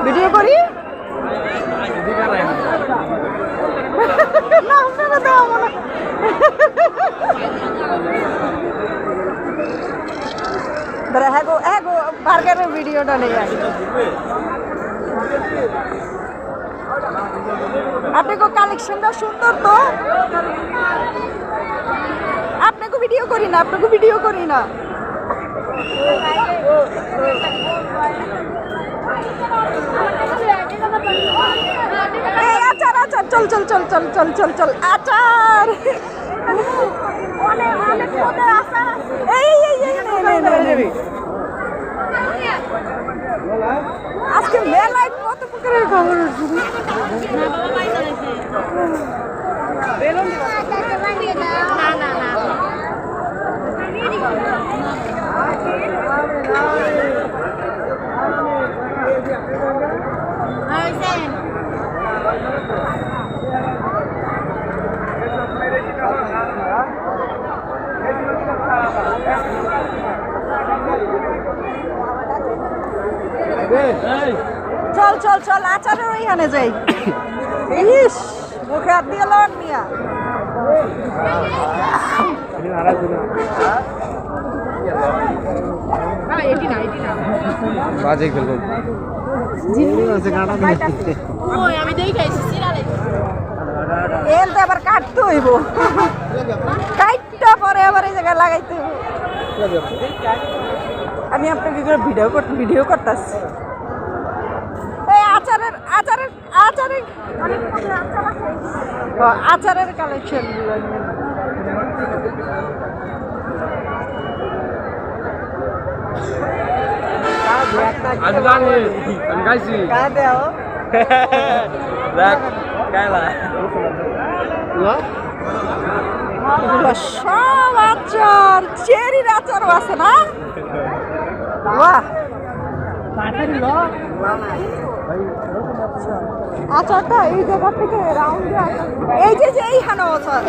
video করি বার্গারের ভিডিওটা নেই আপনাকে কালেকশনটা সুন্দর তো আপনাকে ভিডিও করি না আচার চল আচার আজকে মেলায় কত প্রকারের খবর চল আচারের ওইখানে যাই ইস মুখে হাত দিয়ে লন মিয়া এলটা আবার কাটতে হইব কাটটা পরে আবার এই জায়গায় লাগাইতে হইব আমি আপনাকে ভিডিও করতেছি আচারের কালেকশন সব আচার চেরির আচারও আছে না বাহ আচারটা এই জায়গা থেকে রাউন্ড এই যে এই হানো আচার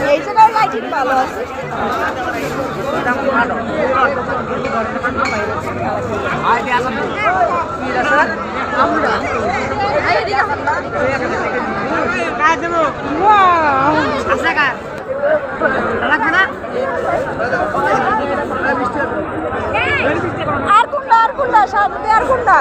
এই জায়গায় লাইটিং ভালো আছে আর কোনটা সাথে আর কোনটা